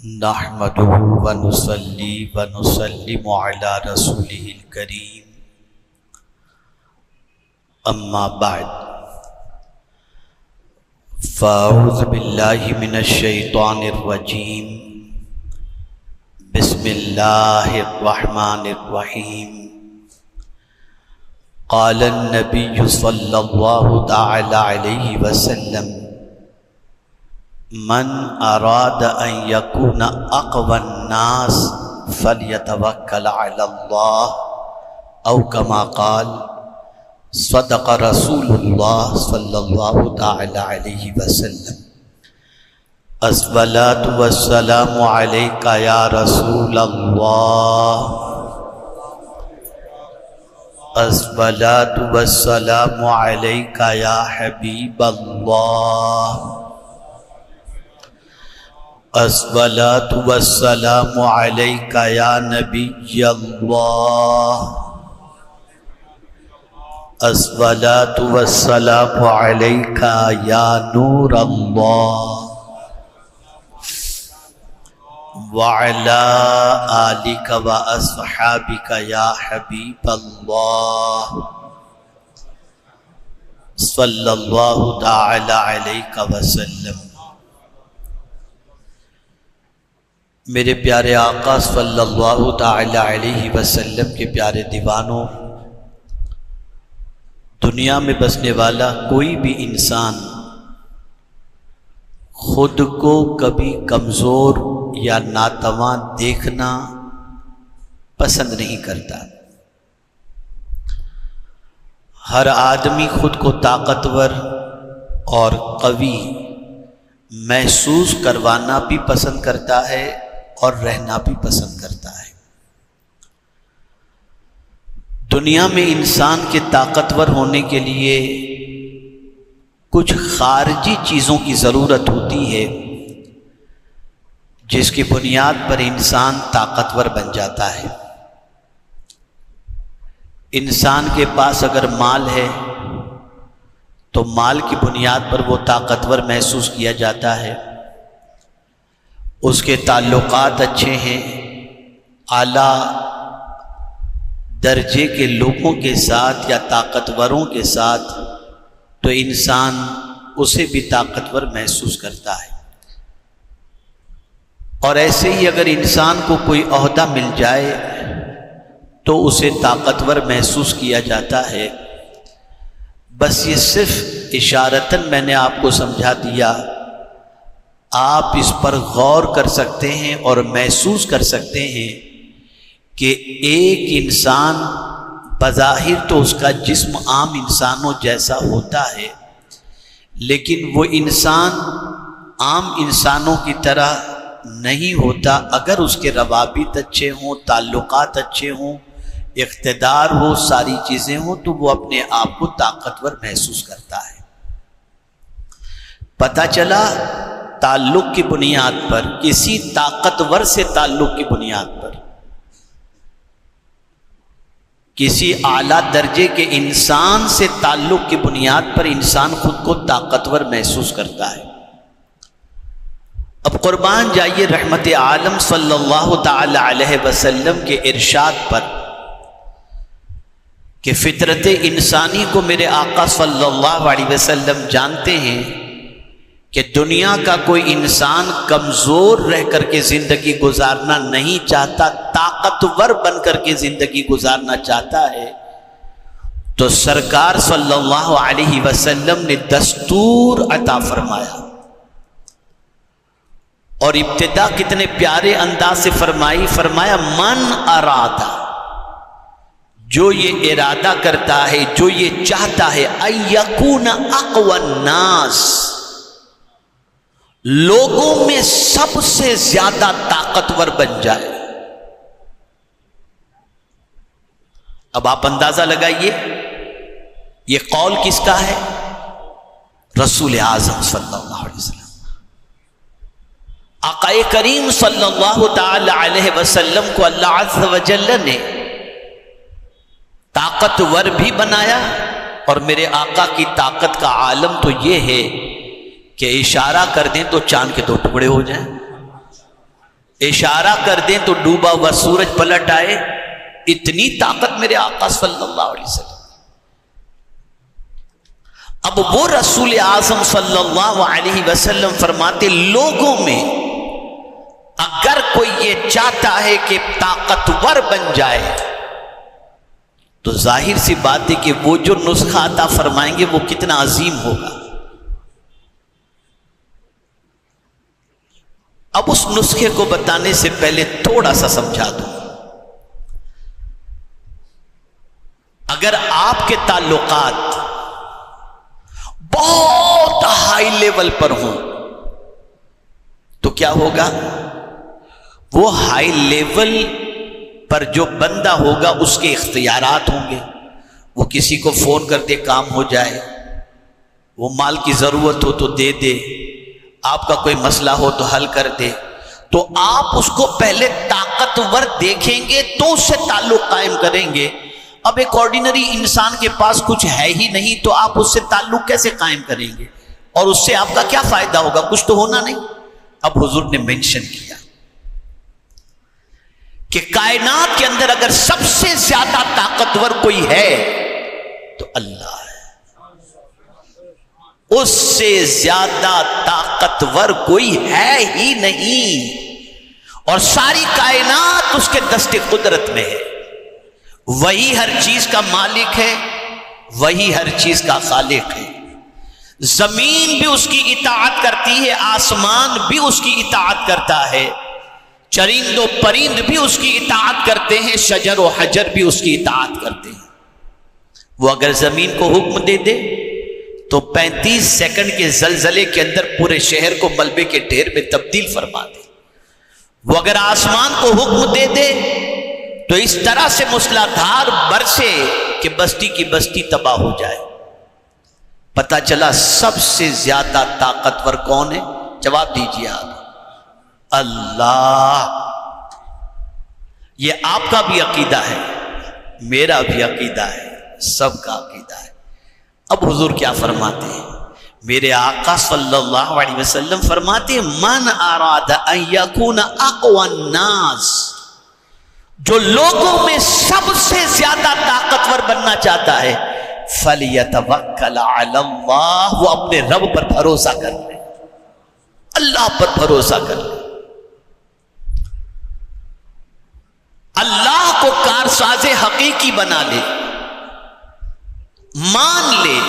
نحمده ونصلي ونسلم على رسوله الكريم اما بعد فاعوذ بالله من الشيطان الرجيم بسم الله الرحمن الرحيم قال النبي صلى الله تعالى عليه وسلم من اراد ان يكون اقوى الناس فليتوكل على الله او كما قال صدق رسول الله صلى الله تعالى عليه وسلم الصلاة والسلام عليك يا رسول الله الصلاة والسلام عليك يا حبيب الله الصلاة والسلام عليك يا نبي الله الصلاة والسلام عليك يا نور الله وعلى آلك وأصحابك يا حبيب الله صلى الله تعالى عليك وسلم۔ میرے پیارے آقا صلی اللہ تعالی علیہ وسلم کے پیارے دیوانوں، دنیا میں بسنے والا کوئی بھی انسان خود کو کبھی کمزور یا ناتواں دیکھنا پسند نہیں کرتا۔ ہر آدمی خود کو طاقتور اور قوی محسوس کروانا بھی پسند کرتا ہے اور رہنا بھی پسند کرتا ہے۔ دنیا میں انسان کے طاقتور ہونے کے لیے کچھ خارجی چیزوں کی ضرورت ہوتی ہے جس کی بنیاد پر انسان طاقتور بن جاتا ہے۔ انسان کے پاس اگر مال ہے تو مال کی بنیاد پر وہ طاقتور محسوس کیا جاتا ہے۔ اس کے تعلقات اچھے ہیں، اعلیٰ درجے کے لوگوں کے ساتھ یا طاقتوروں کے ساتھ، تو انسان اسے بھی طاقتور محسوس کرتا ہے۔ اور ایسے ہی اگر انسان کو کوئی عہدہ مل جائے تو اسے طاقتور محسوس کیا جاتا ہے۔ بس یہ صرف اشارتاً میں نے آپ کو سمجھا دیا، آپ اس پر غور کر سکتے ہیں اور محسوس کر سکتے ہیں کہ ایک انسان بظاہر تو اس کا جسم عام انسانوں جیسا ہوتا ہے، لیکن وہ انسان عام انسانوں کی طرح نہیں ہوتا۔ اگر اس کے روابط اچھے ہوں، تعلقات اچھے ہوں، اقتدار ہو، ساری چیزیں ہوں، تو وہ اپنے آپ کو طاقتور محسوس کرتا ہے۔ پتہ چلا تعلق کی بنیاد پر، کسی طاقتور سے تعلق کی بنیاد پر، کسی اعلیٰ درجے کے انسان سے تعلق کی بنیاد پر انسان خود کو طاقتور محسوس کرتا ہے۔ اب قربان جائیے رحمت عالم صلی اللہ تعالی علیہ وسلم کے ارشاد پر کہ فطرت انسانی کو میرے آقا صلی اللہ علیہ وسلم جانتے ہیں کہ دنیا کا کوئی انسان کمزور رہ کر کے زندگی گزارنا نہیں چاہتا، طاقتور بن کر کے زندگی گزارنا چاہتا ہے۔ تو سرکار صلی اللہ علیہ وسلم نے دستور عطا فرمایا، اور ابتدا کتنے پیارے انداز سے فرمایا من ارادہ، جو یہ ارادہ کرتا ہے، جو یہ چاہتا ہے، ان یکون اقوی الناس، لوگوں میں سب سے زیادہ طاقتور بن جائے۔ اب آپ اندازہ لگائیے یہ قول کس کا ہے؟ رسول اعظم صلی اللہ علیہ وسلم۔ آقا کریم صلی اللہ تعالی علیہ وسلم کو اللہ عز و جل نے طاقتور بھی بنایا، اور میرے آقا کی طاقت کا عالم تو یہ ہے کہ اشارہ کر دیں تو چاند کے 2 ٹکڑے ہو جائیں۔ اشارہ کر دیں تو ڈوبا ہوا سورج پلٹ آئے، اتنی طاقت میرے آقا صلی اللہ علیہ وسلم۔ اب وہ رسول اعظم صلی اللہ علیہ وسلم فرماتے لوگوں میں اگر کوئی یہ چاہتا ہے کہ طاقتور بن جائے تو ظاہر سی بات ہے کہ وہ جو نسخہ عطا فرمائیں گے وہ کتنا عظیم ہوگا۔ اب اس نسخے کو بتانے سے پہلے تھوڑا سا سمجھا دوں۔ اگر آپ کے تعلقات بہت ہائی لیول پر ہوں تو کیا ہوگا؟ وہ ہائی لیول پر جو بندہ ہوگا اس کے اختیارات ہوں گے، وہ کسی کو فون کر دے کام ہو جائے، وہ مال کی ضرورت ہو تو دے دے، آپ کا کوئی مسئلہ ہو تو حل کر دے، تو آپ اس کو پہلے طاقتور دیکھیں گے تو اس سے تعلق قائم کریں گے۔ اب ایک آرڈینری انسان کے پاس کچھ ہے ہی نہیں تو آپ اس سے تعلق کیسے قائم کریں گے؟ اور اس سے آپ کا کیا فائدہ ہوگا؟ کچھ تو ہونا نہیں۔ اب حضور نے مینشن کیا کہ کائنات کے اندر اگر سب سے زیادہ طاقتور کوئی ہے تو اللہ ہے، اس سے زیادہ طاقتور کوئی ہے ہی نہیں، اور ساری کائنات اس کے دست قدرت میں ہے۔ وہی ہر چیز کا مالک ہے، وہی ہر چیز کا خالق ہے۔ زمین بھی اس کی اطاعت کرتی ہے، آسمان بھی اس کی اطاعت کرتا ہے، چرند و پرند بھی اس کی اطاعت کرتے ہیں، شجر و حجر بھی اس کی اطاعت کرتے ہیں۔ وہ اگر زمین کو حکم دے دے تو 35 سیکنڈ کے زلزلے کے اندر پورے شہر کو ملبے کے ڈھیر میں تبدیل فرما دے۔ وہ اگر آسمان کو حکم دے دے تو اس طرح سے موسلادھار برسے کہ بستی کی بستی تباہ ہو جائے۔ پتہ چلا سب سے زیادہ طاقتور کون ہے؟ جواب دیجیے آپ، اللہ۔ یہ آپ کا بھی عقیدہ ہے، میرا بھی عقیدہ ہے، سب کا عقیدہ ہے۔ اب حضور کیا فرماتے ہیں؟ میرے آقا صلی اللہ علیہ وسلم فرماتے ہیں من اراد ان یکون اقوى الناس، جو لوگوں میں سب سے زیادہ طاقتور بننا چاہتا ہے فَلْيَتَوَكَّلْ عَلَى اللَّهِ، وہ اپنے رب پر بھروسہ کر لے، اللہ پر بھروسہ کر لے، اللہ کو کارساز حقیقی بنا لے، مان لے،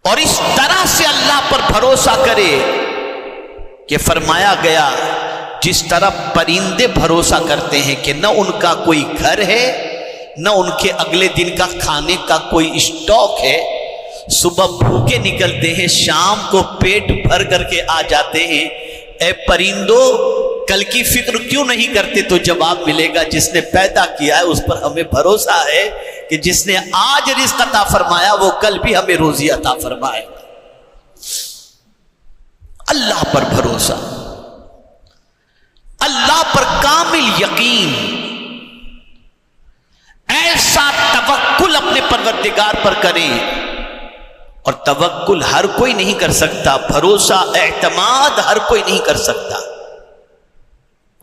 اور اس طرح سے اللہ پر بھروسہ کرے کہ فرمایا گیا جس طرح پرندے بھروسہ کرتے ہیں کہ نہ ان کا کوئی گھر ہے نہ ان کے اگلے دن کا کھانے کا کوئی اسٹاک ہے، صبح بھوکے نکلتے ہیں، شام کو پیٹ بھر کر کے آ جاتے ہیں۔ اے پرندوں کل کی فکر کیوں نہیں کرتے؟ تو جواب ملے گا جس نے پیدا کیا ہے اس پر ہمیں بھروسہ ہے کہ جس نے آج رزق عطا فرمایا وہ کل بھی ہمیں روزی عطا فرمائے گا۔ اللہ پر بھروسہ، اللہ پر کامل یقین، ایسا توکل اپنے پروردگار پر کریں۔ اور توکل ہر کوئی نہیں کر سکتا، بھروسہ اعتماد ہر کوئی نہیں کر سکتا۔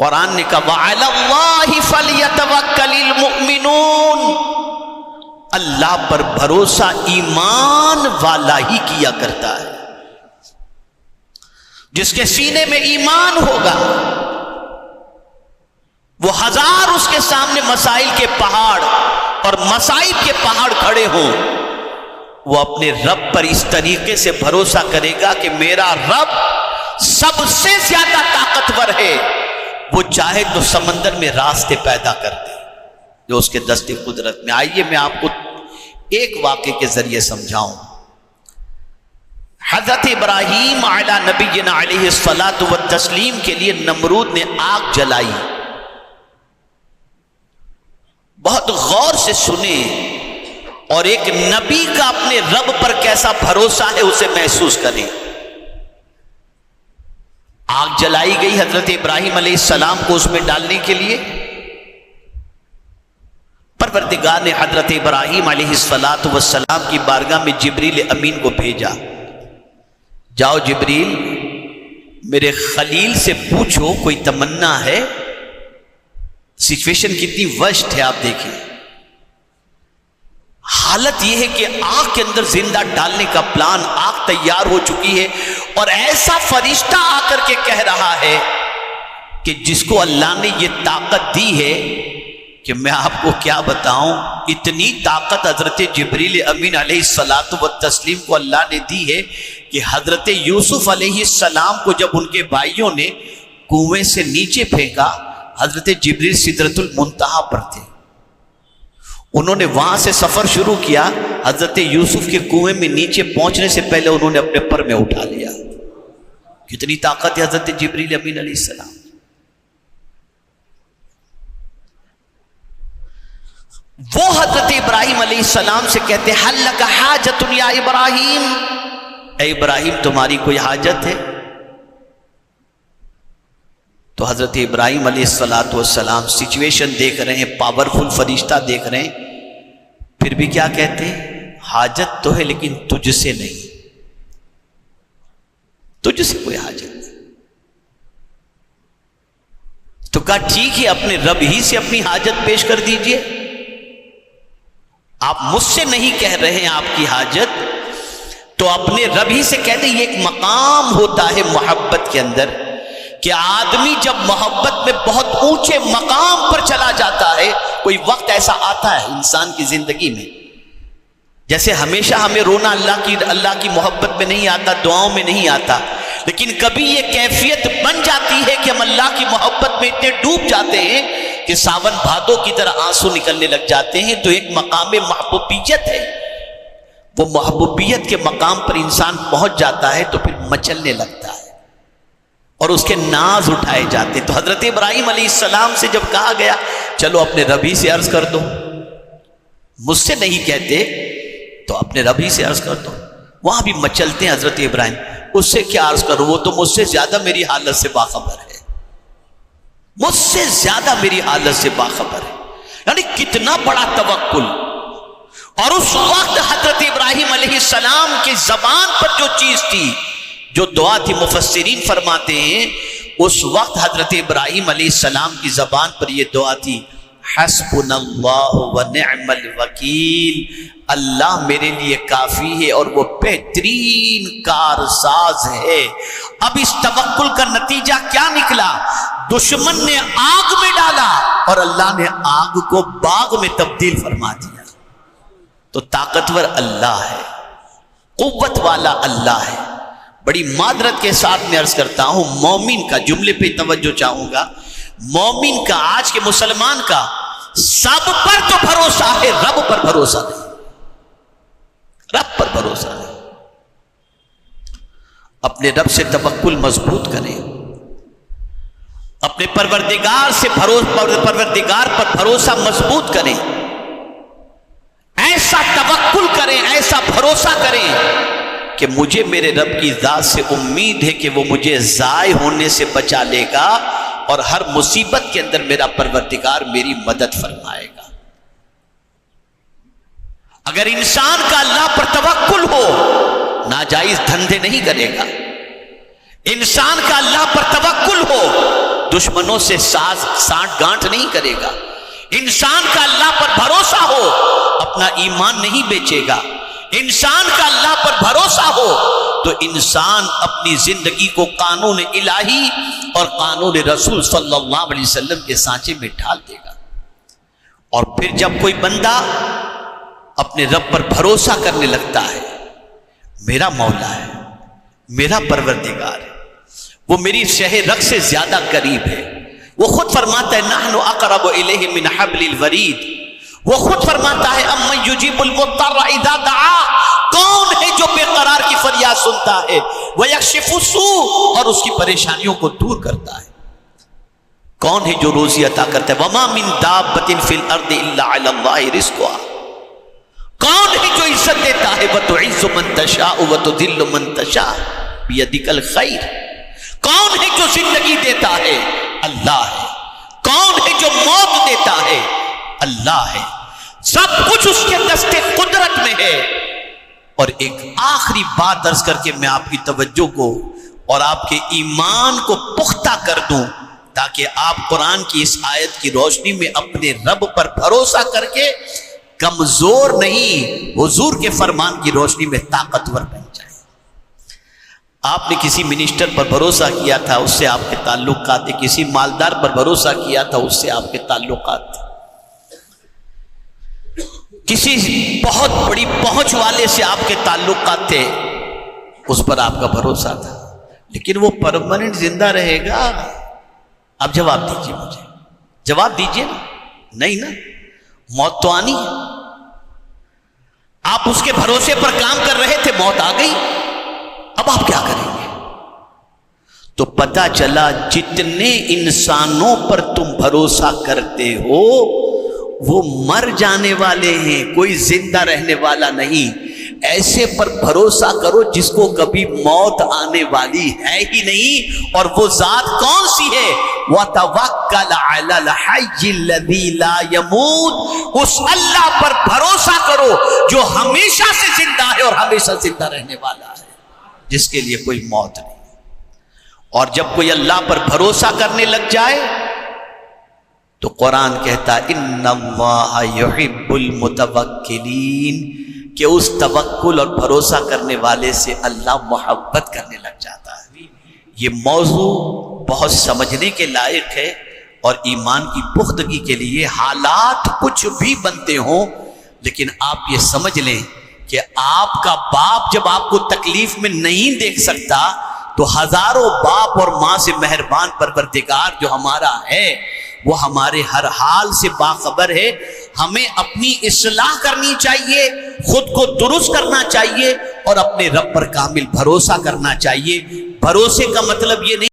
قرآن نے کہا وَعَلَى اللَّهِ فَلْيَتَوَكَّلِ الْمُؤْمِنُونَ، اللہ پر بھروسہ ایمان والا ہی کیا کرتا ہے۔ جس کے سینے میں ایمان ہوگا وہ ہزار اس کے سامنے مسائل کے پہاڑ اور مصائب کے پہاڑ کھڑے ہوں، وہ اپنے رب پر اس طریقے سے بھروسہ کرے گا کہ میرا رب سب سے زیادہ طاقتور ہے، وہ چاہے تو سمندر میں راستے پیدا کر دے جو اس کے دست قدرت میں۔ آئیے میں آپ کو ایک واقعے کے ذریعے سمجھاؤں۔ حضرت ابراہیم علی نبینا علیہ الصلاۃ والتسلیم کے لیے نمرود نے آگ جلائی۔ بہت غور سے سنیں اور ایک نبی کا اپنے رب پر کیسا بھروسہ ہے اسے محسوس کریں۔ آگ جلائی گئی حضرت ابراہیم علیہ السلام کو اس میں ڈالنے کے لیے۔ پروردگار نے حضرت ابراہیم علیہ السلام کی بارگاہ میں جبریل امین کو بھیجا، جاؤ جبریل میرے خلیل سے پوچھو کوئی تمنا ہے. سچویشن کتنی ورسٹ ہے آپ دیکھیں. حالت یہ ہے کہ آگ کے اندر زندہ ڈالنے کا پلان، آگ تیار ہو چکی ہے، اور ایسا فرشتہ آ کر کے کہہ رہا ہے کہ جس کو اللہ نے یہ طاقت دی ہے کہ میں آپ کو کیا بتاؤں، اتنی طاقت حضرت جبریل امین علیہ الصلاۃ والتسلیم کو اللہ نے دی ہے کہ حضرت یوسف علیہ السلام کو جب ان کے بھائیوں نے کنویں سے نیچے پھینکا، حضرت جبریل سدرۃ المنتہا پر تھے. انہوں نے وہاں سے سفر شروع کیا، حضرت یوسف کے کنویں میں نیچے پہنچنے سے پہلے انہوں نے اپنے پر میں اٹھا لیا. کتنی طاقت ہے حضرت جبریل امین علیہ السلام. وہ حضرت ابراہیم علیہ السلام سے کہتے حل لک حاجت یا ابراہیم، اے ابراہیم تمہاری کوئی حاجت ہے؟ تو حضرت ابراہیم علیہ السلام سچویشن دیکھ رہے ہیں، پاورفل فرشتہ دیکھ رہے ہیں، پھر بھی کیا کہتے ہیں؟ حاجت تو ہے لیکن تجھ سے نہیں، تجھ سے کوئی حاجت نہیں. تو کہا ٹھیک ہے، اپنے رب ہی سے اپنی حاجت پیش کر دیجئے. آپ مجھ سے نہیں کہہ رہے ہیں آپ کی حاجت، تو اپنے رب ہی سے کہتے ہیں. یہ ایک مقام ہوتا ہے محبت کے اندر کہ آدمی جب محبت میں بہت اونچے مقام پر چلا جاتا ہے، کوئی وقت ایسا آتا ہے انسان کی زندگی میں، جیسے ہمیشہ ہمیں رونا اللہ کی محبت میں نہیں آتا، دعاؤں میں نہیں آتا، لیکن کبھی یہ کیفیت بن جاتی ہے کہ ہم اللہ کی محبت میں اتنے ڈوب جاتے ہیں کہ ساون بھادو کی طرح آنسو نکلنے لگ جاتے ہیں. تو ایک مقام محبوبیت ہے، وہ محبوبیت کے مقام پر انسان پہنچ جاتا ہے تو پھر مچلنے لگتا ہے اور اس کے ناز اٹھائے جاتے ہیں. تو حضرت ابراہیم علیہ السلام سے جب کہا گیا چلو اپنے رب ہی سے عرض کر دو، مجھ سے نہیں کہتے تو اپنے رب ہی سے عرض کر دو. وہاں بھی مچلتے ہیں حضرت ابراہیم، اس سے کیا عرض کروں، وہ تو مجھ سے زیادہ میری حالت سے باخبر ہے، مجھ سے زیادہ میری حالت سے باخبر ہے. یعنی کتنا بڑا توکل. اور اس وقت حضرت ابراہیم علیہ السلام کی زبان پر جو چیز تھی، جو دعا تھی، مفسرین فرماتے ہیں اس وقت حضرت ابراہیم علیہ السلام کی زبان پر یہ دعا تھی حسبنا اللہ ونعم الوکیل، اللہ میرے لیے کافی ہے اور وہ بہترین کارساز ہے. اب اس توکل کا نتیجہ کیا نکلا؟ دشمن نے آگ میں ڈالا اور اللہ نے آگ کو باغ میں تبدیل فرما دیا. تو طاقتور اللہ ہے، قوت والا اللہ ہے. بڑی معذرت کے ساتھ میں عرض کرتا ہوں، مومن کا جملے پہ توجہ چاہوں گا، مومن کا، آج کے مسلمان کا سب پر تو بھروسہ ہے، رب پر بھروسہ نہیں، رب پر بھروسہ نہیں. اپنے رب سے توکل مضبوط کریں، اپنے پروردگار سے پروردگار پر بھروسہ مضبوط کریں، ایسا توکل کریں، ایسا بھروسہ کریں کہ مجھے میرے رب کی ذات سے امید ہے کہ وہ مجھے ضائع ہونے سے بچا لے گا اور ہر مصیبت کے اندر میرا پروردگار میری مدد فرمائے گا. اگر انسان کا اللہ پر توکل ہو، ناجائز دھندے نہیں کرے گا. انسان کا اللہ پر توکل ہو، دشمنوں سے سانٹ گانٹ نہیں کرے گا. انسان کا اللہ پر بھروسہ ہو، اپنا ایمان نہیں بیچے گا. انسان کا اللہ پر بھروسہ ہو تو انسان اپنی زندگی کو قانون الہی اور قانون رسول صلی اللہ علیہ وسلم کے سانچے میں ڈھال دے گا. اور پھر جب کوئی بندہ اپنے رب پر بھروسہ کرنے لگتا ہے، میرا مولا ہے، میرا پروردگار ہے، وہ میری شہ رگ سے زیادہ قریب ہے. وہ خود فرماتا ہے نحن اقرب الیہ من حبل الورید. وہ خود فرماتا ہے امن یجیب المضطر اذا دعا، کون ہے جو بے قرار کی فریاد سنتا ہے، ویکشف السوء، اور اس کی پریشانیوں کو دور کرتا ہے. کون ہے جو روزی عطا کرتا ہے، وما من دابۃ فی الارض الا علی اللہ رزقها. کون ہے جو عزت دیتا ہے، وتعز من تشاء وتذل من تشاء بیدک الخیر. کون ہے جو زندگی دیتا ہے، اللہ ہے. کون ہے جو موت دیتا ہے، اللہ ہے. سب کچھ اس کے دستے قدرت میں ہے. اور ایک آخری بات عرض کر کے میں آپ کی توجہ کو اور آپ کے ایمان کو پختہ کر دوں، تاکہ آپ قرآن کی اس آیت کی روشنی میں اپنے رب پر بھروسہ کر کے کمزور نہیں، حضور کے فرمان کی روشنی میں طاقتور بن جائیں۔ آپ نے کسی منسٹر پر بھروسہ کیا تھا، اس سے آپ کے تعلقات تھے، کسی مالدار پر بھروسہ کیا تھا، اس سے آپ کے تعلقات تھے، کسی بہت بڑی پہنچ والے سے آپ کے تعلقات تھے، اس پر آپ کا بھروسہ تھا، لیکن وہ پرماننٹ زندہ رہے گا؟ اب جواب دیجئے، مجھے جواب دیجئے نا، نہیں نا، موت تو آنی ہے۔ آپ اس کے بھروسے پر کام کر رہے تھے، موت آ گئی، اب آپ کیا کریں گے؟ تو پتہ چلا جتنے انسانوں پر تم بھروسہ کرتے ہو وہ مر جانے والے ہیں، کوئی زندہ رہنے والا نہیں۔ ایسے پر بھروسہ کرو جس کو کبھی موت آنے والی ہے ہی نہیں، اور وہ ذات کون سی ہے؟ وَتَوَكَّلْ عَلَى الْحَيِّ الَّذِي لَا يَمُوتُ، اس اللہ پر بھروسہ کرو جو ہمیشہ سے زندہ ہے اور ہمیشہ زندہ رہنے والا ہے، جس کے لیے کوئی موت نہیں۔ اور جب کوئی اللہ پر بھروسہ کرنے لگ جائے تو قرآن کہتا اِنَّ اللَّهَ يُحِبُّ الْمُتَوَكِّلِينَ، کہ اس توکل اور بھروسہ کرنے والے سے اللہ محبت کرنے لگ جاتا ہے۔ یہ موضوع بہت سمجھنے کے لائق ہے، اور ایمان کی پختگی کے لیے حالات کچھ بھی بنتے ہوں، لیکن آپ یہ سمجھ لیں کہ آپ کا باپ جب آپ کو تکلیف میں نہیں دیکھ سکتا تو ہزاروں باپ اور ماں سے مہربان پروردگار جو ہمارا ہے وہ ہمارے ہر حال سے باخبر ہے۔ ہمیں اپنی اصلاح کرنی چاہیے، خود کو درست کرنا چاہیے، اور اپنے رب پر کامل بھروسہ کرنا چاہیے۔ بھروسے کا مطلب یہ نہیں